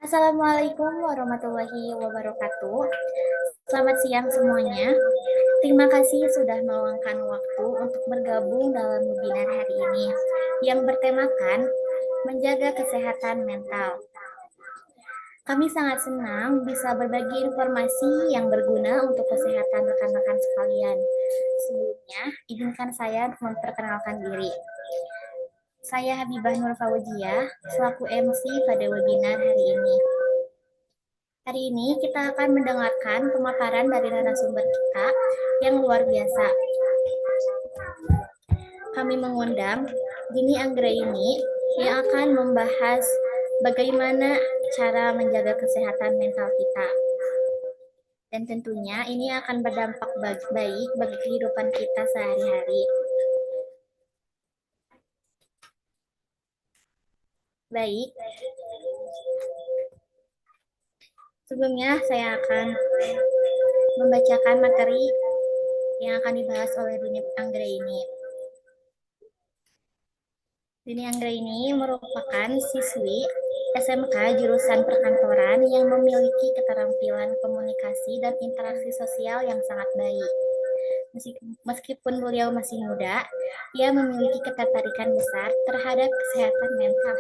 Assalamualaikum warahmatullahi wabarakatuh. Selamat siang semuanya. Terima kasih sudah meluangkan waktu untuk bergabung dalam webinar hari ini yang bertemakan menjaga kesehatan mental. Kami sangat senang bisa berbagi informasi yang berguna untuk kesehatan rekan-rekan sekalian. Sebelumnya, izinkan saya memperkenalkan diri. Saya Habibah Nur Fauzia, selaku MC pada webinar hari ini. Hari ini kita akan mendengarkan pemaparan dari narasumber kita yang luar biasa. Kami mengundang Dini Anggraini yang akan membahas bagaimana cara menjaga kesehatan mental kita. Dan tentunya ini akan berdampak baik bagi kehidupan kita sehari-hari. Baik, sebelumnya saya akan membacakan materi yang akan dibahas oleh Dini Anggraini. Dini Anggraini merupakan siswi SMK jurusan perkantoran yang memiliki keterampilan komunikasi dan interaksi sosial yang sangat baik. Meskipun beliau masih muda, ia memiliki ketertarikan besar terhadap kesehatan mental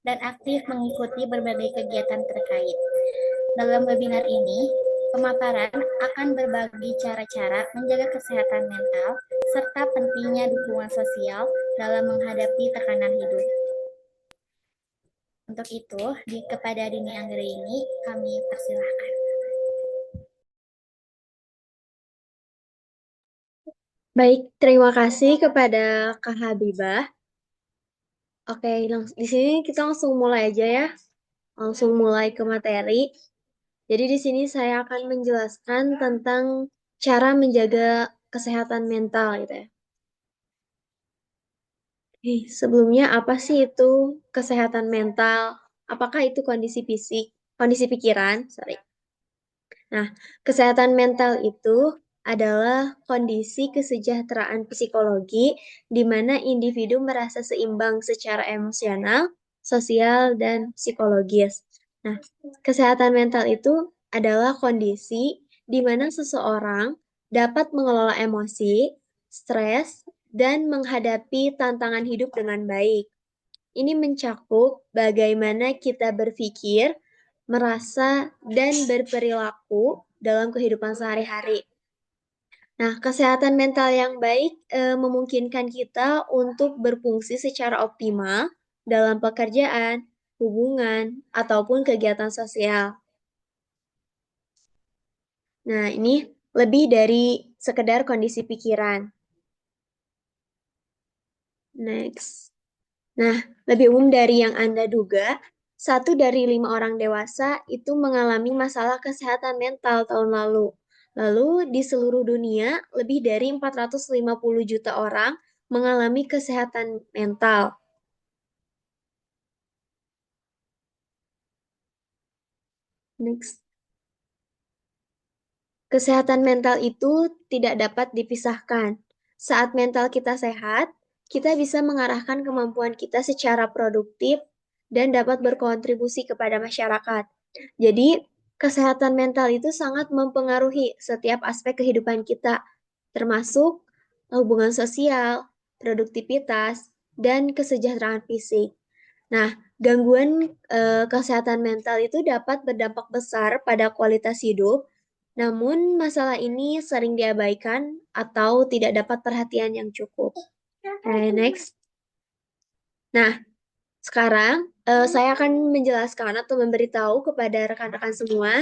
dan aktif mengikuti berbagai kegiatan terkait. Dalam webinar ini, pemaparan akan berbagi cara-cara menjaga kesehatan mental serta pentingnya dukungan sosial dalam menghadapi tekanan hidup. Untuk itu, kepada Dini Anggraini kami persilahkan. Baik, terima kasih kepada Kak Habibah. Oke, di sini kita langsung mulai aja ya. Langsung mulai ke materi. Jadi di sini saya akan menjelaskan tentang cara menjaga kesehatan mental gitu ya. Sebelumnya apa sih itu kesehatan mental? Apakah itu kondisi fisik, kondisi pikiran? Sorry. Nah, kesehatan mental itu adalah kondisi kesejahteraan psikologi di mana individu merasa seimbang secara emosional, sosial, dan psikologis. Nah, kesehatan mental itu adalah kondisi di mana seseorang dapat mengelola emosi, stres, dan menghadapi tantangan hidup dengan baik. Ini mencakup bagaimana kita berpikir, merasa, dan berperilaku dalam kehidupan sehari-hari. Nah, kesehatan mental yang baik memungkinkan kita untuk berfungsi secara optimal dalam pekerjaan, hubungan, ataupun kegiatan sosial. Nah, ini lebih dari sekedar kondisi pikiran. Next. Nah, lebih umum dari yang Anda duga, 1 dari 5 orang dewasa itu mengalami masalah kesehatan mental tahun lalu. Lalu di seluruh dunia, lebih dari 450 juta orang mengalami kesehatan mental. Next. Kesehatan mental itu tidak dapat dipisahkan. Saat mental kita sehat, kita bisa mengarahkan kemampuan kita secara produktif dan dapat berkontribusi kepada masyarakat. Jadi, kesehatan mental itu sangat mempengaruhi setiap aspek kehidupan kita, termasuk hubungan sosial, produktivitas, dan kesejahteraan fisik. Nah, gangguan kesehatan mental itu dapat berdampak besar pada kualitas hidup, namun masalah ini sering diabaikan atau tidak dapat perhatian yang cukup. Next. Nah, sekarang saya akan menjelaskan atau memberitahu kepada rekan-rekan semua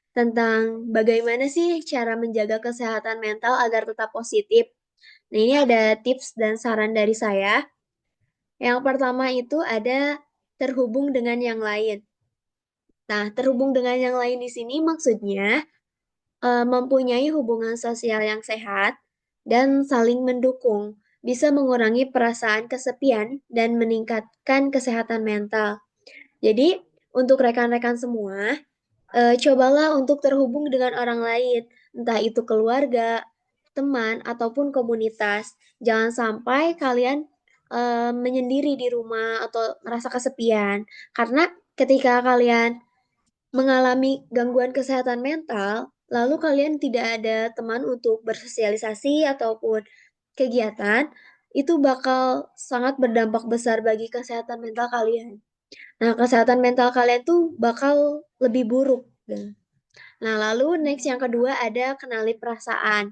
tentang bagaimana sih cara menjaga kesehatan mental agar tetap positif. Nah, ini ada tips dan saran dari saya. Yang pertama itu ada terhubung dengan yang lain. Nah, terhubung dengan yang lain di sini maksudnya mempunyai hubungan sosial yang sehat dan saling mendukung, bisa mengurangi perasaan kesepian dan meningkatkan kesehatan mental. Jadi, untuk rekan-rekan semua, cobalah untuk terhubung dengan orang lain, entah itu keluarga, teman, ataupun komunitas. Jangan sampai kalian menyendiri di rumah atau merasa kesepian. Karena ketika kalian mengalami gangguan kesehatan mental, lalu kalian tidak ada teman untuk bersosialisasi ataupun kegiatan, itu bakal sangat berdampak besar bagi kesehatan mental kalian. Nah, kesehatan mental kalian tuh bakal lebih buruk. Nah, lalu next yang kedua ada kenali perasaan.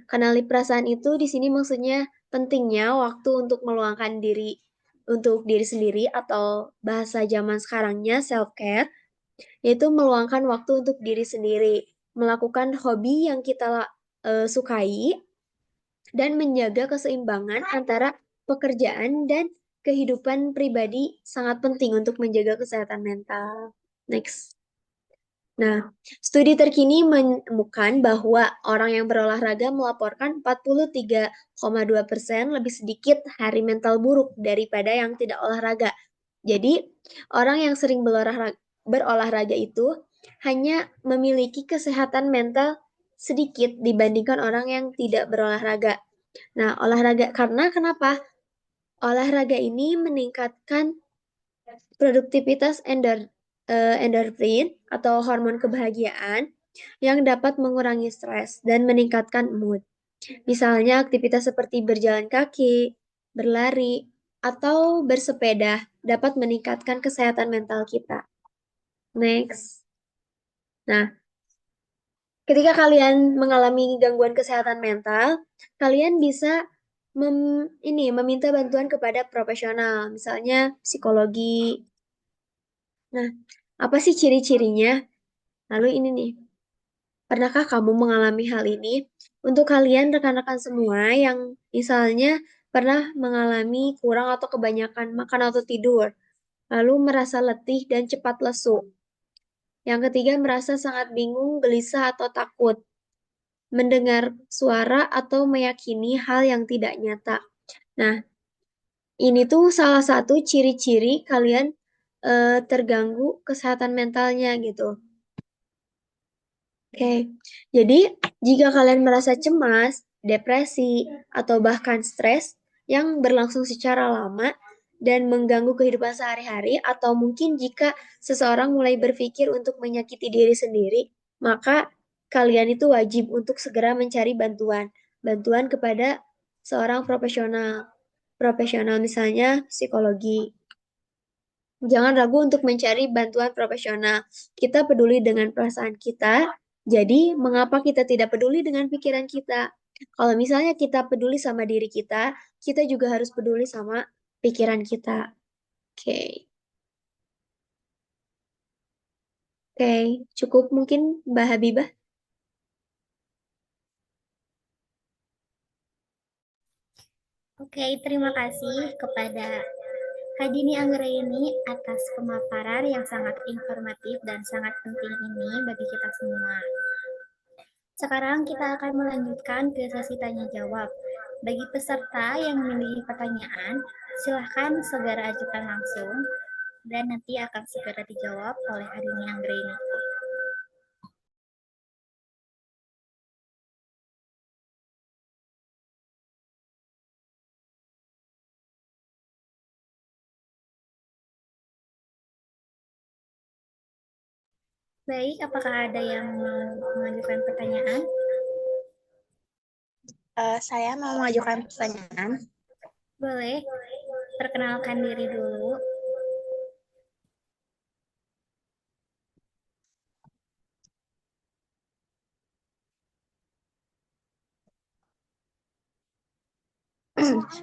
Kenali perasaan itu di sini maksudnya pentingnya waktu untuk meluangkan diri untuk diri sendiri atau bahasa zaman sekarangnya self-care, yaitu meluangkan waktu untuk diri sendiri, melakukan hobi yang kita sukai, dan menjaga keseimbangan antara pekerjaan dan kehidupan pribadi sangat penting untuk menjaga kesehatan mental. Next. Nah, studi terkini menemukan bahwa orang yang berolahraga melaporkan 43,2% lebih sedikit hari mental buruk daripada yang tidak olahraga. Jadi, orang yang sering berolahraga itu hanya memiliki kesehatan mental sedikit dibandingkan orang yang tidak berolahraga. Nah, olahraga karena kenapa? Olahraga ini meningkatkan produktivitas endorfin atau hormon kebahagiaan yang dapat mengurangi stres dan meningkatkan mood. Misalnya aktivitas seperti berjalan kaki, berlari, atau bersepeda dapat meningkatkan kesehatan mental kita. Next. Nah, ketika kalian mengalami gangguan kesehatan mental, kalian bisa meminta bantuan kepada profesional, misalnya psikologi. Nah, apa sih ciri-cirinya? Lalu ini nih, pernahkah kamu mengalami hal ini? Untuk kalian rekan-rekan semua yang misalnya pernah mengalami kurang atau kebanyakan makan atau tidur, lalu merasa letih dan cepat lesu. Yang ketiga, merasa sangat bingung, gelisah, atau takut. Mendengar suara atau meyakini hal yang tidak nyata. Nah, ini tuh salah satu ciri-ciri kalian terganggu kesehatan mentalnya gitu. Oke, jadi jika kalian merasa cemas, depresi, atau bahkan stres yang berlangsung secara lama dan mengganggu kehidupan sehari-hari, atau mungkin jika seseorang mulai berpikir untuk menyakiti diri sendiri, maka kalian itu wajib untuk segera mencari bantuan kepada seorang profesional. Profesional misalnya psikologi. Jangan ragu untuk mencari bantuan profesional. Kita peduli dengan perasaan kita, jadi mengapa kita tidak peduli dengan pikiran kita? Kalau misalnya kita peduli sama diri kita juga harus peduli sama pikiran kita. Oke, oke, cukup mungkin Mbak Habibah. Oke, terima kasih kepada Kak Dini Anggraini atas pemaparan yang sangat informatif dan sangat penting ini bagi kita semua. Sekarang kita akan melanjutkan ke sesi tanya jawab. Bagi peserta yang memiliki pertanyaan, silahkan segera ajukan langsung dan nanti akan segera dijawab oleh Kak Dini Anggraini. Baik, apakah ada yang mau mengajukan pertanyaan? Saya mau mengajukan pertanyaan. Boleh, perkenalkan diri dulu.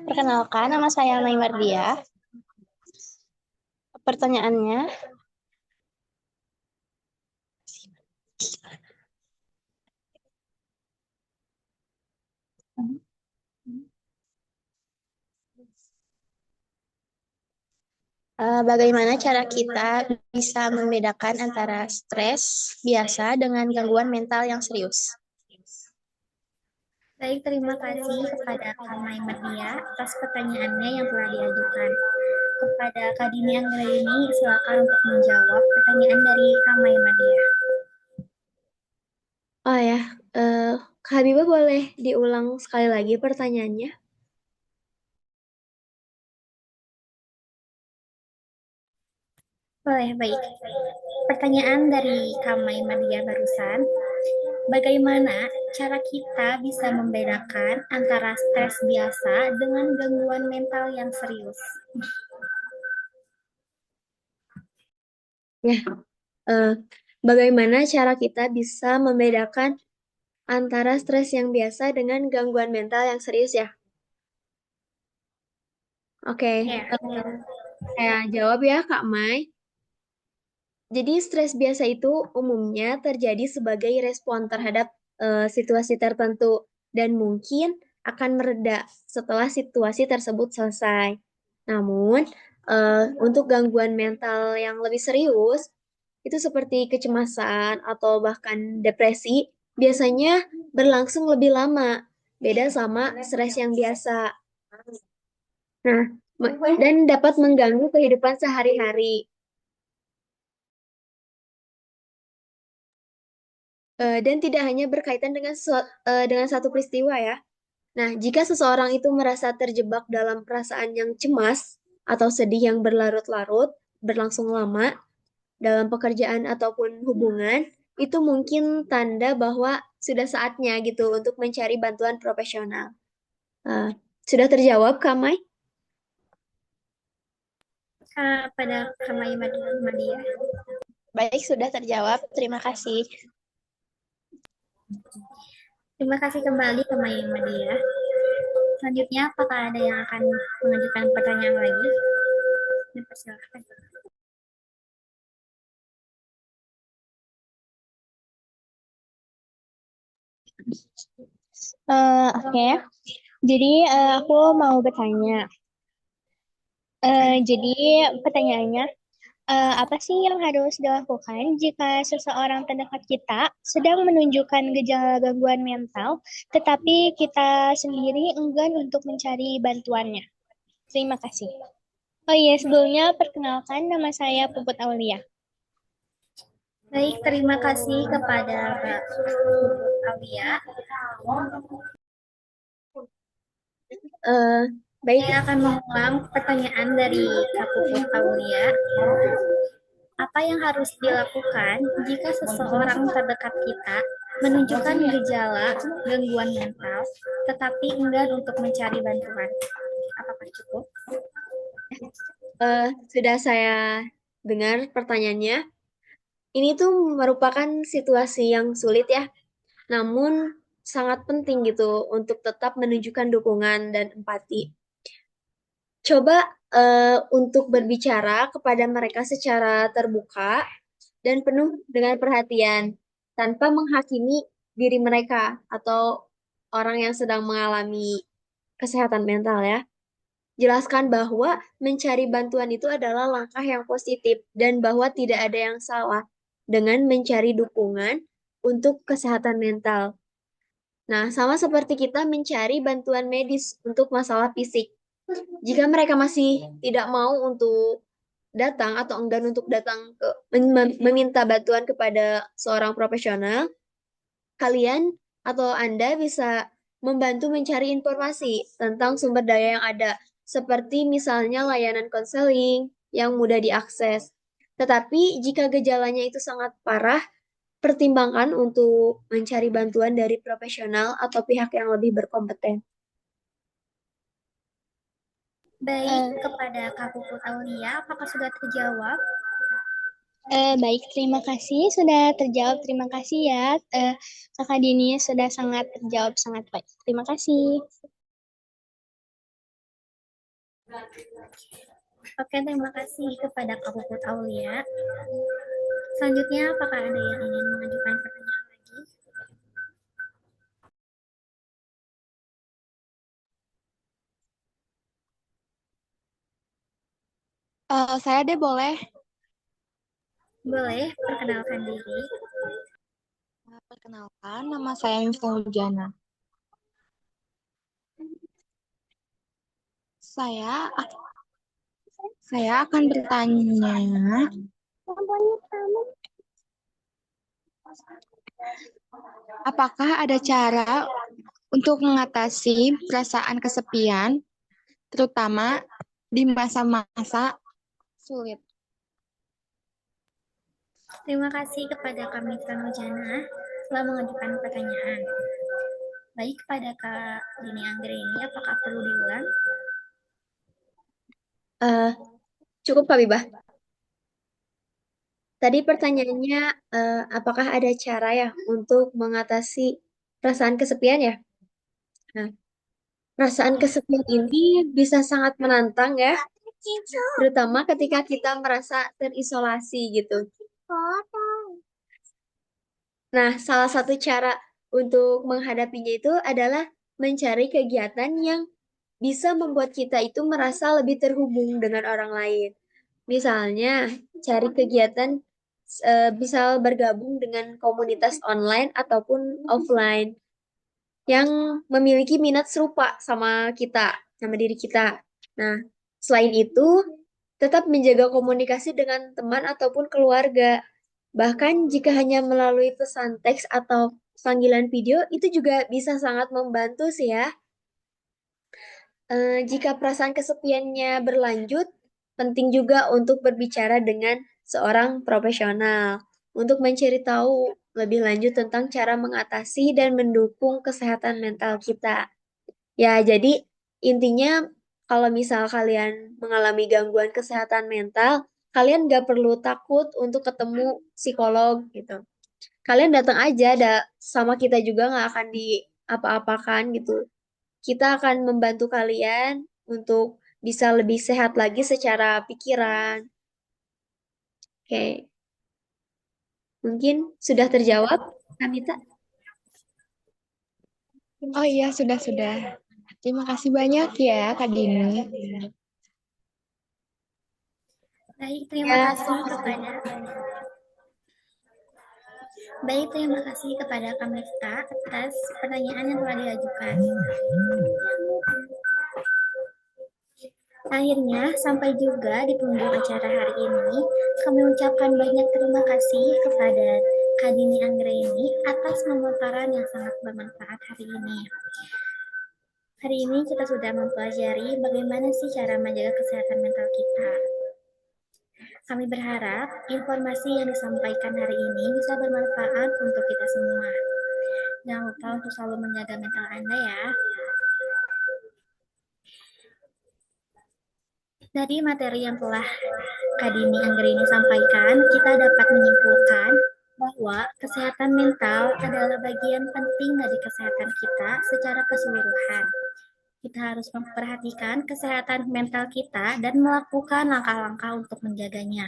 Perkenalkan, nama saya Mai Mardia. Pertanyaannya, bagaimana cara kita bisa membedakan antara stres biasa dengan gangguan mental yang serius? Baik, terima kasih kepada Kak Mai Mardia atas pertanyaannya yang telah diajukan. Kepada Kak Dini Anggraini, silakan untuk menjawab pertanyaan dari Kak Mai Mardia. Oh ya, Kak Habibah boleh diulang sekali lagi pertanyaannya? Boleh, baik. Pertanyaan dari Kamai Madia barusan. Bagaimana cara kita bisa membedakan antara stres biasa dengan gangguan mental yang serius? Ya, eh, bagaimana cara kita bisa membedakan antara stres yang biasa dengan gangguan mental yang serius ya? Oke, Ya, saya jawab ya Kak Mai. Jadi stres biasa itu umumnya terjadi sebagai respon terhadap situasi tertentu dan mungkin akan mereda setelah situasi tersebut selesai. Namun, untuk gangguan mental yang lebih serius, itu seperti kecemasan atau bahkan depresi, biasanya berlangsung lebih lama, beda sama stres yang biasa. Nah, dan dapat mengganggu kehidupan sehari-hari. Dan tidak hanya berkaitan dengan satu peristiwa ya. Nah, jika seseorang itu merasa terjebak dalam perasaan yang cemas atau sedih yang berlarut-larut, berlangsung lama dalam pekerjaan ataupun hubungan, itu mungkin tanda bahwa sudah saatnya gitu untuk mencari bantuan profesional. Sudah terjawab, Kak Mai? pada Kamai Madia. Baik, sudah terjawab. Terima kasih. Terima kasih kembali Kamai Madia. Selanjutnya, apakah ada yang akan mengajukan pertanyaan lagi? Dipersilakan. Oke. Jadi aku mau bertanya. Jadi pertanyaannya, apa sih yang harus dilakukan jika seseorang terdekat kita sedang menunjukkan gejala gangguan mental, tetapi kita sendiri enggan untuk mencari bantuannya? Terima kasih. Oh iya, sebelumnya perkenalkan nama saya Puput Aulia. Baik, terima kasih kepada Mbak Alia. Baik, Saya akan mengulang pertanyaan dari Kak Puput Aulia. Apa yang harus dilakukan jika seseorang terdekat kita menunjukkan gejala gangguan mental, tetapi enggan untuk mencari bantuan? Apakah cukup? sudah saya dengar pertanyaannya. Ini tuh merupakan situasi yang sulit ya, namun sangat penting gitu untuk tetap menunjukkan dukungan dan empati. Coba untuk berbicara kepada mereka secara terbuka dan penuh dengan perhatian, tanpa menghakimi diri mereka atau orang yang sedang mengalami kesehatan mental ya. Jelaskan bahwa mencari bantuan itu adalah langkah yang positif dan bahwa tidak ada yang salah dengan mencari dukungan untuk kesehatan mental. Nah, sama seperti kita mencari bantuan medis untuk masalah fisik. Jika mereka masih tidak mau untuk datang atau enggan untuk datang meminta bantuan kepada seorang profesional, kalian atau Anda bisa membantu mencari informasi tentang sumber daya yang ada, seperti misalnya layanan konseling yang mudah diakses. Tetapi jika gejalanya itu sangat parah, pertimbangkan untuk mencari bantuan dari profesional atau pihak yang lebih berkompeten. Baik, kepada Kak Puput Aulia, apakah sudah terjawab? Baik, terima kasih sudah terjawab. Terima kasih ya, Kakak Dini sudah sangat terjawab sangat baik. Terima kasih. Oke, terima kasih kepada Kak Puput Aulia. Selanjutnya, apakah ada yang ingin mengajukan pertanyaan lagi? Saya deh boleh. Boleh, perkenalkan diri. Perkenalkan, nama saya Miftahul. Saya saya akan bertanya, apakah ada cara untuk mengatasi perasaan kesepian, terutama di masa-masa sulit? Terima kasih kepada kami Pranujana telah mengajukan pertanyaan. Baik, kepada Kak Dini Anggreni, apakah perlu diulang? Eh, Cukup Kak Bibah. Tadi pertanyaannya, apakah ada cara ya untuk mengatasi perasaan kesepian ya? Nah, perasaan Ya. kesepian ini bisa sangat menantang ya, terutama ketika kita merasa terisolasi gitu. Nah, salah satu cara untuk menghadapinya itu adalah mencari kegiatan yang bisa membuat kita itu merasa lebih terhubung dengan orang lain. Misalnya, cari kegiatan bisa bergabung dengan komunitas online ataupun offline yang memiliki minat serupa sama kita, sama diri kita. Nah, selain itu, tetap menjaga komunikasi dengan teman ataupun keluarga. Bahkan jika hanya melalui pesan teks atau panggilan video, itu juga bisa sangat membantu sih ya. Jika perasaan kesepiannya berlanjut, penting juga untuk berbicara dengan seorang profesional untuk mencari tahu lebih lanjut tentang cara mengatasi dan mendukung kesehatan mental kita. Ya, jadi intinya kalau misal kalian mengalami gangguan kesehatan mental, kalian nggak perlu takut untuk ketemu psikolog gitu. Kalian datang aja, sama kita juga nggak akan di apa-apakan gitu. Kita akan membantu kalian untuk bisa lebih sehat lagi secara pikiran. Oke, mungkin sudah terjawab, Kamita. Oh iya, sudah. Terima kasih banyak ya, Kak Dini. Baik, terima Ya, kasih kepada terima kasih kepada Kamifta atas pertanyaan yang telah diajukan. Akhirnya, sampai juga di penghujung acara hari ini, kami ucapkan banyak terima kasih kepada Kak Dini Anggreni atas pemaparan yang sangat bermanfaat hari ini. Hari ini kita sudah mempelajari bagaimana sih cara menjaga kesehatan mental kita. Kami berharap informasi yang disampaikan hari ini bisa bermanfaat untuk kita semua. Jangan lupa untuk selalu menjaga mental Anda ya. Dari materi yang telah Kak Dini Anggreni sampaikan, kita dapat menyimpulkan bahwa kesehatan mental adalah bagian penting dari kesehatan kita secara keseluruhan. Kita harus memperhatikan kesehatan mental kita dan melakukan langkah-langkah untuk menjaganya.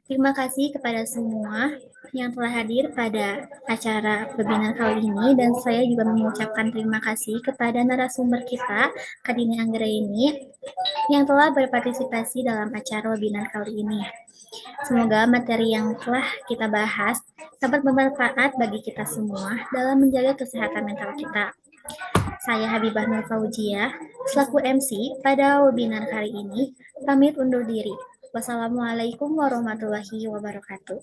Terima kasih kepada semua yang telah hadir pada acara webinar kali ini dan saya juga mengucapkan terima kasih kepada narasumber kita, Kak Dini Anggraini, yang telah berpartisipasi dalam acara webinar kali ini. Semoga materi yang telah kita bahas dapat bermanfaat bagi kita semua dalam menjaga kesehatan mental kita. Saya Habibah Nur Fauzia, selaku MC pada webinar kali ini, pamit undur diri. Wassalamualaikum warahmatullahi wabarakatuh.